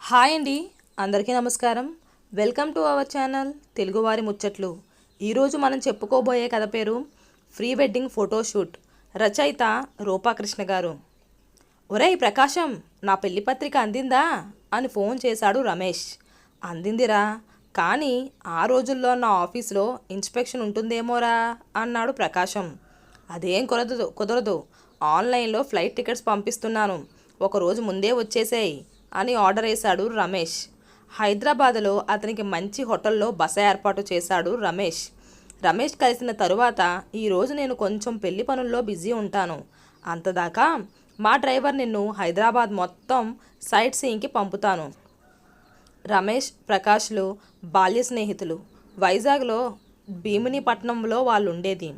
Hi అండి, అందరికీ నమస్కారం. వెల్కమ్ టు అవర్ ఛానల్ తెలుగువారి ముచ్చట్లు. ఈరోజు మనం చెప్పుకోబోయే కథ పేరు ప్రీ వెడ్డింగ్ ఫోటోషూట్. రచయిత రూపాకృష్ణ గారు. ఒరేయ్ ప్రకాశం, నా పెళ్లి పత్రిక అందిందా అని ఫోన్ చేశాడు రమేష్. అందిందిరా, కానీ ఆ రోజుల్లో నా ఆఫీస్లో ఇన్స్పెక్షన్ ఉంటుందేమోరా అన్నాడు ప్రకాశం. అదేం కుదరదు, ఆన్లైన్లో ఫ్లైట్ టికెట్స్ పంపిస్తున్నాను, ఒకరోజు ముందే వచ్చేసేయి అని ఆర్డర్ వేశాడు రమేష్. హైదరాబాద్లో అతనికి మంచి హోటల్లో బస ఏర్పాటు చేశాడు రమేష్. రమేష్ కలిసిన తరువాత, ఈరోజు నేను కొంచెం పెళ్లి పనుల్లో బిజీ ఉంటాను, అంతదాకా మా డ్రైవర్ నిన్ను హైదరాబాద్ మొత్తం సైట్ సీయింగ్కి పంపుతాను. రమేష్, ప్రకాష్లు బాల్య స్నేహితులు. వైజాగ్లో భీమినిపట్నంలో వాళ్ళు ఉండేది.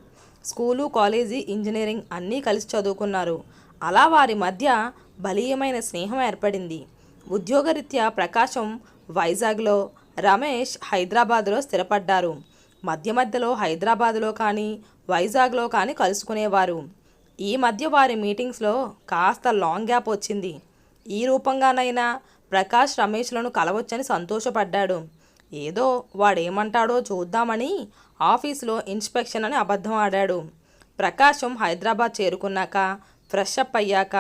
స్కూలు, కాలేజీ, ఇంజనీరింగ్ అన్నీ కలిసి చదువుకున్నారు. అలా వారి మధ్య బలీయమైన స్నేహం ఏర్పడింది. ఉద్యోగరీత్యా ప్రకాశం వైజాగ్లో, రమేష్ హైదరాబాద్లో స్థిరపడ్డారు. మధ్య మధ్యలో హైదరాబాద్లో కానీ వైజాగ్లో కానీ కలుసుకునేవారు. ఈ మధ్య వారి మీటింగ్స్లో కాస్త లాంగ్ గ్యాప్ వచ్చింది. ఈ రూపంగానైనా ప్రకాష్ రమేష్లను కలవచ్చని సంతోషపడ్డాడు. ఏదో వాడేమంటాడో చూద్దామని ఆఫీసులో ఇన్స్పెక్షన్ అని అబద్ధం ఆడాడు. ప్రకాశం హైదరాబాద్ చేరుకున్నాక, ఫ్రెష్ అప్ అయ్యాక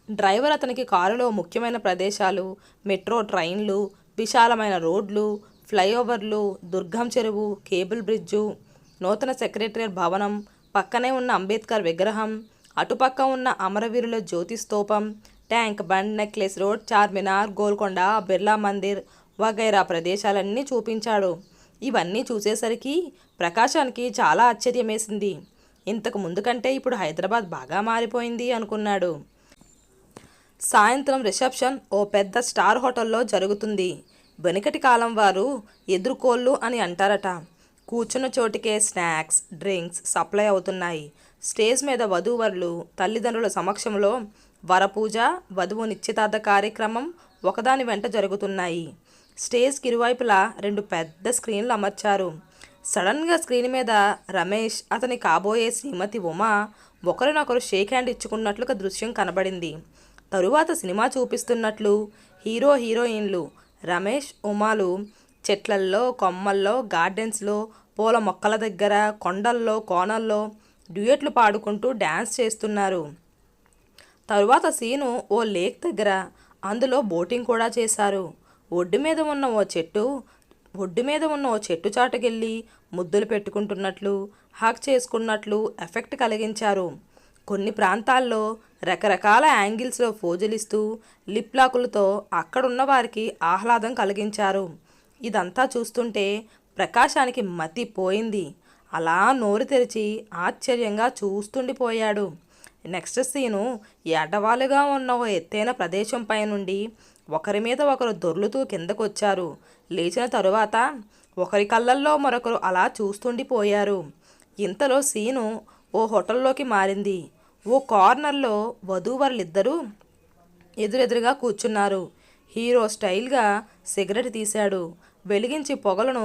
డ్రైవర్ అతనికి కారులో ముఖ్యమైన ప్రదేశాలు, మెట్రో ట్రైన్లు, విశాలమైన రోడ్లు, ఫ్లైఓవర్లు, దుర్గం చెరువు, కేబుల్ బ్రిడ్జు, నూతన సెక్రటరియట్ భవనం, పక్కనే ఉన్న అంబేద్కర్ విగ్రహం, అటుపక్క ఉన్న అమరవీరుల జ్యోతి స్తూపం, tank bund, necklace road, Charminar, Golconda, Birla Mandir వగైరా ప్రదేశాలన్నీ చూపించాడు. ఇవన్నీ చూసేసరికి ప్రకాశానికి చాలా ఆశ్చర్యమేసింది. ఇంతకు ముందు కంటే ఇప్పుడు హైదరాబాద్ బాగా మారిపోయింది అనుకున్నాడు. సాయంత్రం రిసెప్షన్ ఓ పెద్ద స్టార్ హోటల్లో జరుగుతుంది. వెనుకటి కాలం వారు ఎదుర్కోళ్ళు అని అంటారట. కూర్చున్న చోటికే స్నాక్స్, డ్రింక్స్ సప్లై అవుతున్నాయి. స్టేజ్ మీద వధూవరులు తల్లిదండ్రుల సమక్షంలో వరపూజ, వధువు నిశ్చితార్థ కార్యక్రమం ఒకదాని వెంట జరుగుతున్నాయి. స్టేజ్కి ఇరువైపులా 2 పెద్ద స్క్రీన్లు అమర్చారు. సడన్గా స్క్రీన్ మీద రమేష్, అతని కాబోయే శ్రీమతి ఉమా ఒకరినొకరు షేక్ హ్యాండ్ ఇచ్చుకున్నట్లుగా దృశ్యం కనబడింది. తరువాత సినిమా చూపిస్తున్నట్లు హీరో హీరోయిన్లు రమేష్, ఉమాలు చెట్లల్లో, కొమ్మల్లో, గార్డెన్స్లో, పూల మొక్కల దగ్గర, కొండల్లో, కోనల్లో డ్యూయెట్లు పాడుకుంటూ డ్యాన్స్ చేస్తున్నారు. తరువాత సీను ఓ లేక్ దగ్గర, అందులో బోటింగ్ కూడా చేశారు. ఒడ్డు మీద ఉన్న ఓ చెట్టు చాటుకెళ్ళి ముద్దులు పెట్టుకుంటున్నట్లు, హక్ చేసుకున్నట్లు ఎఫెక్ట్ కలిగించారు. కొన్ని ప్రాంతాల్లో రకరకాల యాంగిల్స్లో ఫోజులిస్తూ లిప్ లాకులతో అక్కడున్న వారికి ఆహ్లాదం కలిగించారు. ఇదంతా చూస్తుంటే ప్రకాశానికి మతి పోయింది. అలా నోరు తెరిచి ఆశ్చర్యంగా చూస్తుండిపోయాడు. నెక్స్ట్ సీను ఎడవాలుగా ఉన్న ఓ ఎత్తైన ప్రదేశంపై నుండి ఒకరి మీద ఒకరు దొర్లుతూ కిందకొచ్చారు. లేచిన తరువాత ఒకరి కళ్ళల్లో మరొకరు అలా చూస్తుండిపోయారు. ఇంతలో సీను ఓ హోటల్లోకి మారింది. ఓ కార్నర్లో వధూవరులిద్దరూ ఎదురెదురుగా కూర్చున్నారు. హీరో స్టైల్గా సిగరెట్ తీశాడు. వెలిగించి పొగలను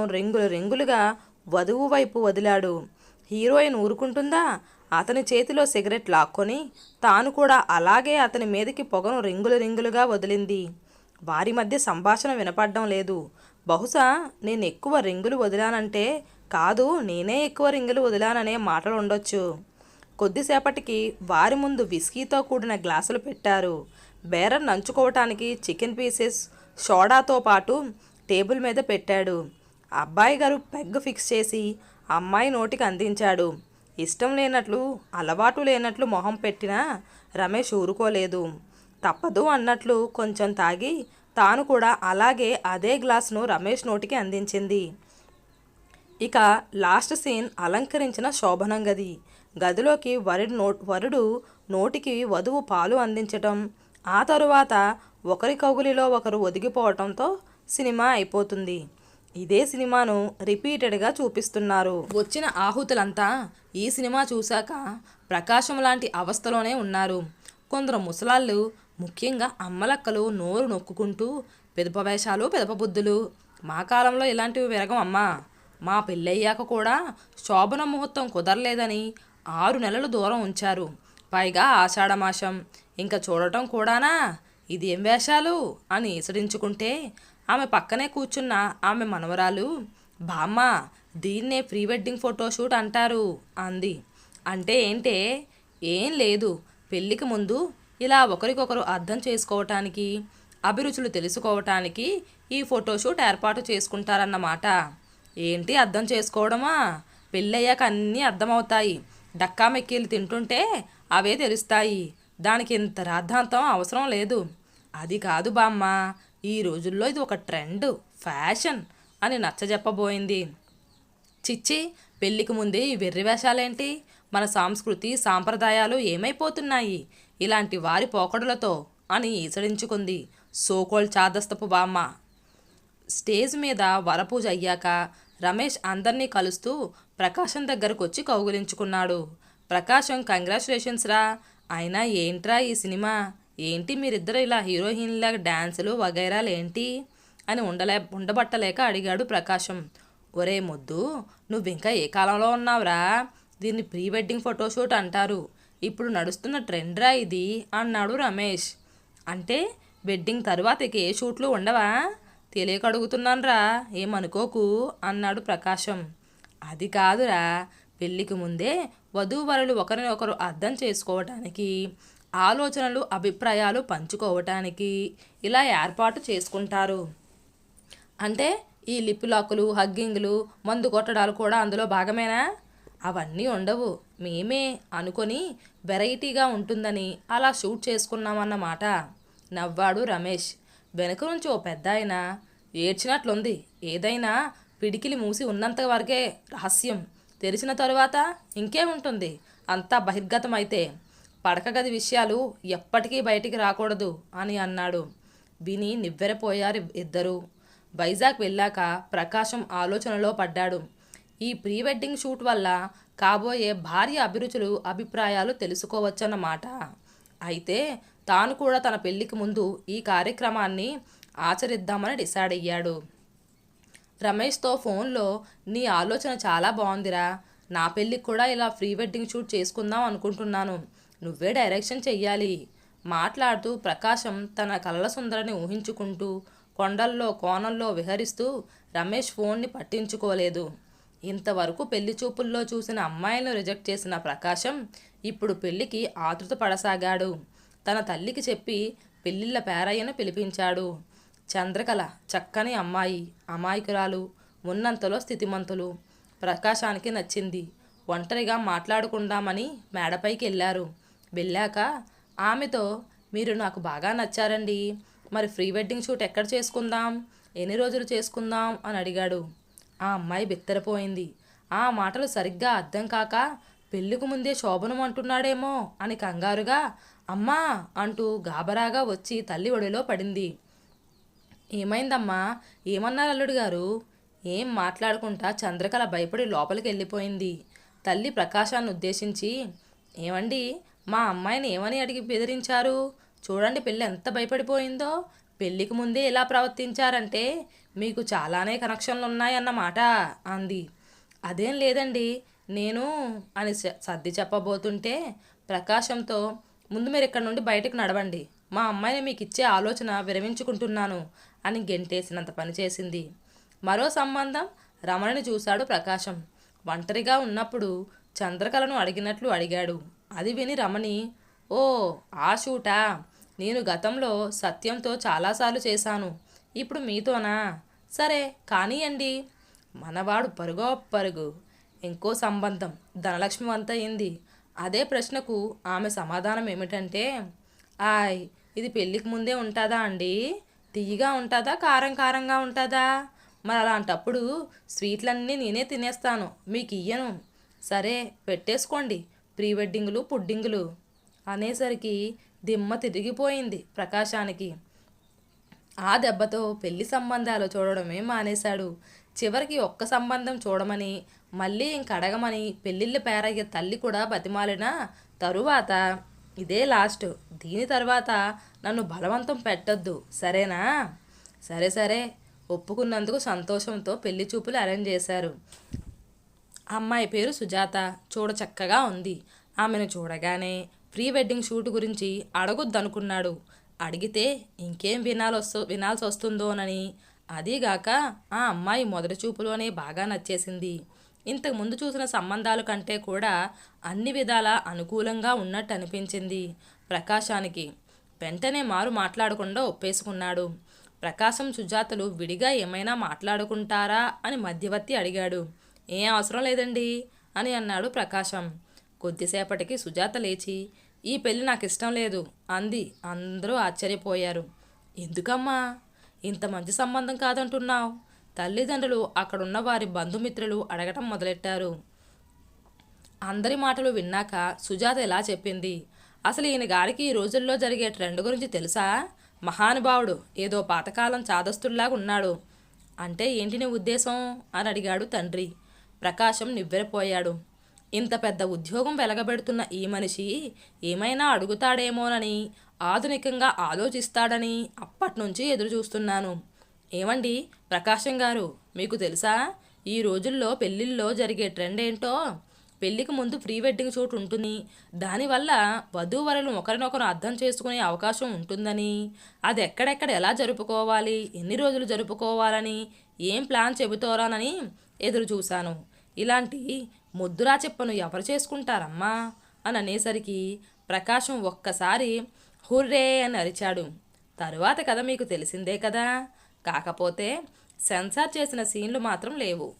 రింగులుగా వధువు వైపు వదిలాడు. హీరోయిన్ ఊరుకుంటుందా? అతని చేతిలో సిగరెట్ లాక్కొని తాను కూడా అలాగే అతని మీదకి పొగను రింగులుగా వదిలింది. వారి మధ్య సంభాషణ వినపడడం లేదు. బహుశా నేను ఎక్కువ రింగులు వదిలానంటే కాదు, నేనే ఎక్కువ రింగులు వదిలాననే మాటలు ఉండొచ్చు. కొద్దిసేపటికి వారి ముందు విస్కీతో కూడిన గ్లాసులు పెట్టారు. బేరర్ నంచుకోవటానికి చికెన్ పీసెస్, సోడాతో పాటు టేబుల్ మీద పెట్టాడు. అబ్బాయి గారు పెగ్ ఫిక్స్ చేసి అమ్మాయి నోటికి అందించాడు. ఇష్టం లేనట్లు, అలవాటు లేనట్లు మొహం పెట్టినా రమేష్ ఊరుకోలేదు. తప్పదు అన్నట్లు కొంచెం తాగి తాను కూడా అలాగే అదే గ్లాసును రమేష్ నోటికి అందించింది. ఇక లాస్ట్ సీన్ అలంకరించిన శోభనం గది. గదిలోకి వరుడు నోటికి వధువు పాలు అందించటం, ఆ తరువాత ఒకరి కౌగులిలో ఒకరు ఒదిగిపోవటంతో సినిమా అయిపోతుంది. ఇదే సినిమాను రిపీటెడ్గా చూపిస్తున్నారు. వచ్చిన ఆహుతులంతా ఈ సినిమా చూశాక ప్రకాశం లాంటి అవస్థలోనే ఉన్నారు. కొందరు ముసలాళ్ళు, ముఖ్యంగా అమ్మలక్కలు నోరు నొక్కుకుంటూ పెదప వేషాలు, పెదప బుద్ధులు, మా కాలంలో ఇలాంటివి విరగం అమ్మా, మా పెళ్ళయ్యాక కూడా శోభన ముహూర్తం కుదరలేదని 6 నెలలు దూరం ఉంచారు, పైగా ఆషాఢమాసం, ఇంకా చూడటం కూడానా, ఇదేం వేషాలు అని ఈసడించుకుంటే ఆమె పక్కనే కూర్చున్న ఆమె మనవరాలు, బామ్మ, దీన్నే ప్రీ వెడ్డింగ్ ఫోటోషూట్ అంటారు అంది. అంటే ఏంటే? ఏం లేదు, పెళ్ళికి ముందు ఇలా ఒకరికొకరు అర్థం చేసుకోవటానికి, అభిరుచులు తెలుసుకోవటానికి ఈ ఫోటోషూట్ ఏర్పాటు చేసుకుంటారన్నమాట. ఏంటి అర్థం చేసుకోవడమా? పెళ్ళయ్యాక అన్నీ అర్థమవుతాయి. డక్కా మెక్కీలు తింటుంటే అవే తెలుస్తాయి. దానికి ఇంత రాద్ధాంతం అవసరం లేదు. అది కాదు బామ్మ, ఈ రోజుల్లో ఇది ఒక ట్రెండ్, ఫ్యాషన్ అని నచ్చజెప్పబోయింది. చిచ్చి, పెళ్ళికి ముందే ఈ వెర్రి వేషాలేంటి? మన సంస్కృతి సాంప్రదాయాలు ఏమైపోతున్నాయి ఇలాంటి వారి పోకడులతో అని ఈసడించుకుంది సోకోల్ చాదస్తపు బామ్మ. స్టేజ్ మీద వరపూజ అయ్యాక రమేష్ అందరినీ కలుస్తూ ప్రకాశం దగ్గరకు వచ్చి కౌగిలించుకున్నాడు. ప్రకాశం, కంగ్రాచులేషన్స్ రా. అయినా ఏంట్రా ఈ సినిమా? ఏంటి మీరిద్దరు ఇలా హీరోయిన్లాగా డ్యాన్సులు వగైరాలు ఏంటి అని ఉండబట్టలేక అడిగాడు ప్రకాశం. ఒరే మొద్దు, నువ్వింకా ఏ కాలంలో ఉన్నావురా? దీన్ని ప్రీ వెడ్డింగ్ ఫోటోషూట్ అంటారు. ఇప్పుడు నడుస్తున్న ట్రెండ్రా ఇది అన్నాడు రమేష్. అంటే వెడ్డింగ్ తర్వాత ఇక ఏ షూట్లు ఉండవా? తెలియక అడుగుతున్నానురా, ఏమనుకోకు అన్నాడు ప్రకాశం. అది కాదురా, పెళ్ళికి ముందే వధూవరులు ఒకరినొకరు అర్థం చేసుకోవటానికి, ఆలోచనలు అభిప్రాయాలు పంచుకోవటానికి ఇలా ఏర్పాటు చేసుకుంటారు. అంటే ఈ లిప్ లాకులు, హగ్గింగ్లు, మందు కొట్టడాలు కూడా అందులో భాగమేనా? అవన్నీ ఉండవు. మేమే అనుకొని వెరైటీగా ఉంటుందని అలా షూట్ చేసుకున్నామన్నమాట నవ్వాడు రమేష్. వెనుక నుంచి ఓ పెద్ద ఆయన ఏడ్చినట్లుంది. ఏదైనా పిడికిలి మూసి ఉన్నంత వరకే రహస్యం, తెరిచిన తరువాత ఇంకే ఉంటుంది, అంతా బహిర్గతమైతే. పడక గది విషయాలు ఎప్పటికీ బయటికి రాకూడదు అని అన్నాడు. విని నివ్వెరపోయారు ఇద్దరు. వైజాగ్ వెళ్ళాక ప్రకాశం ఆలోచనలో పడ్డాడు. ఈ ప్రీ వెడ్డింగ్ షూట్ వల్ల కాబోయే భార్య అభిరుచులు, అభిప్రాయాలు తెలుసుకోవచ్చన్నమాట. అయితే తాను కూడా తన పెళ్లికి ముందు ఈ కార్యక్రమాన్ని ఆచరిద్దామని డిసైడ్ అయ్యాడు. రమేష్తో ఫోన్లో, నీ ఆలోచన చాలా బాగుందిరా, నా పెళ్ళికి కూడా ఇలా ప్రీ వెడ్డింగ్ షూట్ చేసుకుందాం అనుకుంటున్నాను, నువ్వే డైరెక్షన్ చెయ్యాలి. మాట్లాడుతూ ప్రకాశం తన కలల సుందరిని ఊహించుకుంటూ కొండల్లో కోణంలో విహరిస్తూ రమేష్ ఫోన్ని పట్టించుకోలేదు. ఇంతవరకు పెళ్లి చూపుల్లో చూసిన అమ్మాయిలను రిజెక్ట్ చేసిన ప్రకాశం ఇప్పుడు పెళ్లికి ఆతృత పడసాగాడు. తన తల్లికి చెప్పి పెళ్ళిళ్ళ పేరయ్యను పిలిపించాడు. చంద్రకళ చక్కని అమ్మాయి, అమాయకురాలు, ఉన్నంతలో స్థితిమంతులు. ప్రకాశానికి నచ్చింది. ఒంటరిగా మాట్లాడుకుందామని మేడపైకి వెళ్ళారు. వెళ్ళాక ఆమెతో, మీరు నాకు బాగా నచ్చారండి, మరి ప్రీ వెడ్డింగ్ షూట్ ఎక్కడ చేసుకుందాం, ఎన్ని రోజులు చేసుకుందాం అని అడిగాడు. ఆ అమ్మాయి బిత్తరపోయింది. ఆ మాటలు సరిగ్గా అర్థం కాక పెళ్ళికి ముందే శోభనం అంటున్నాడేమో అని కంగారుగా అమ్మా అంటూ గాబరాగా వచ్చి తల్లి ఒడిలో పడింది. ఏమైందమ్మా, ఏమన్నారు అల్లుడు గారు? ఏం మాట్లాడుకుంటా చంద్రకళ భయపడి లోపలికి వెళ్ళిపోయింది. తల్లి ప్రకాశాన్ని ఉద్దేశించి, ఏమండి, మా అమ్మాయిని ఏమని అడిగి బెదిరించారు? చూడండి పెళ్ళి ఎంత భయపడిపోయిందో. పెళ్ళికి ముందే ఇలా ప్రవర్తించారంటే మీకు చాలానే కనెక్షన్లు ఉన్నాయన్నమాట అంది. అదేం లేదండి, నేను అని సర్ది చెప్పబోతుంటే ప్రకాశంతో, ముందు మీరు ఇక్కడ నుండి బయటకు నడవండి, మా అమ్మాయిని మీకు ఇచ్చే ఆలోచన విరమించుకుంటున్నాను అని గెంటేసినంత పనిచేసింది. మరో సంబంధం రమణిని చూశాడు ప్రకాశం. ఒంటరిగా ఉన్నప్పుడు చంద్రకళను అడిగినట్లు అడిగాడు. అది విని రమణి, ఓ ఆ షూటా, నేను గతంలో సత్యంతో చాలాసార్లు చేశాను, ఇప్పుడు మీతోనా? సరే కానీయండి. మనవాడు పరుగో పరుగు. ఇంకో సంబంధం ధనలక్ష్మి వంతయింది. అదే ప్రశ్నకు ఆమె సమాధానం ఏమిటంటే, ఆయ్, ఇది పెళ్ళికి ముందే ఉంటుందా అండి? తీయగా ఉంటుందా, కారం కారంగా ఉంటుందా? మరి అలాంటప్పుడు స్వీట్లన్నీ నేనే తినేస్తాను, మీకు ఇయ్యను. సరే పెట్టేసుకోండి, ప్రీ వెడ్డింగులు పుడ్డింగులు అనేసరికి దిమ్మ తిరిగిపోయింది ప్రకాశానికి. ఆ దెబ్బతో పెళ్లి సంబంధాలు చూడడమే మానేశాడు. చివరికి ఒక్క సంబంధం చూడమని, మళ్ళీ ఇంక అడగమని పెళ్ళిళ్ళు పేరయ్యే తల్లి కూడా బతిమాలిన తరువాత, ఇదే లాస్ట్, దీని తర్వాత నన్ను బలవంతం పెట్టొద్దు, సరేనా? సరే సరే ఒప్పుకున్నందుకు సంతోషంతో పెళ్లి చూపులు అరేంజ్ చేశారు. అమ్మాయి పేరు సుజాత, చూడ చక్కగా ఉంది. ఆమెను చూడగానే ప్రీ వెడ్డింగ్ షూట్ గురించి అడగొద్దనుకున్నాడు. అడిగితే ఇంకేం వినాల్సి వస్తుందోనని. అదీగాక ఆ అమ్మాయి మొదటి చూపులోనే బాగా నచ్చేసింది. ఇంతకుముందు చూసిన సంబంధాల కంటే కూడా అన్ని విధాలా అనుకూలంగా ఉన్నట్టు అనిపించింది ప్రకాశానికి. వెంటనే మారు మాట్లాడకుండా ఒప్పేసుకున్నాడు. ప్రకాశం సుజాతలు విడిగా ఏమైనా మాట్లాడుకుంటారా అని మధ్యవర్తి అడిగాడు. ఏం అవసరం లేదండి అని అన్నాడు ప్రకాశం. కొద్దిసేపటికి సుజాత లేచి, ఈ పెళ్ళి నాకు ఇష్టం లేదు అంది. అందరూ ఆశ్చర్యపోయారు. ఎందుకమ్మా ఇంత మంచి సంబంధం కాదంటున్నావు? తల్లిదండ్రులు, అక్కడున్న వారి బంధుమిత్రులు అడగటం మొదలెట్టారు. అందరి మాటలు విన్నాక సుజాత ఇలా చెప్పింది. అసలు ఈయన గారికి ఈ రోజుల్లో జరిగే ట్రెండ్ గురించి తెలుసా? మహానుభావుడు ఏదో పాతకాలం చాదస్తుల్లాగా ఉన్నాడు. అంటే ఏంటి నీ ఉద్దేశం అని అడిగాడు తండ్రి. ప్రకాశం నివ్వెరపోయాడు. ఇంత పెద్ద ఉద్యోగం వెలగబెడుతున్న ఈ మనిషి ఏమైనా అడుగుతాడేమోనని, ఆధునికంగా ఆలోచిస్తాడని అప్పట్నుంచి ఎదురు చూస్తున్నాను. ఏమండి ప్రకాశం గారు, మీకు తెలుసా ఈ రోజుల్లో పెళ్ళిళ్ళలో జరిగే ట్రెండ్ ఏంటో? పెళ్ళికి ముందు ప్రీ వెడ్డింగ్ షూట్ ఉంటుంది. దానివల్ల వధూవరులు ఒకరినొకరు అర్థం చేసుకునే అవకాశం ఉంటుందని, అది ఎక్కడెక్కడ ఎలా జరుపుకోవాలి, ఎన్ని రోజులు జరుపుకోవాలని ఏం ప్లాన్ చెబుతారానని ఎదురు చూశాను. ఇలాంటి ముద్దురా చెప్పను ఎవరు చేసుకుంటారమ్మా అని అనేసరికి ప్రకాశం ఒక్కసారి హుర్రే అని అరిచాడు. తరువాత కథ మీకు తెలిసిందే కదా. కాకపోతే సెన్సార్ చేసిన సీన్లు మాత్రం లేవు.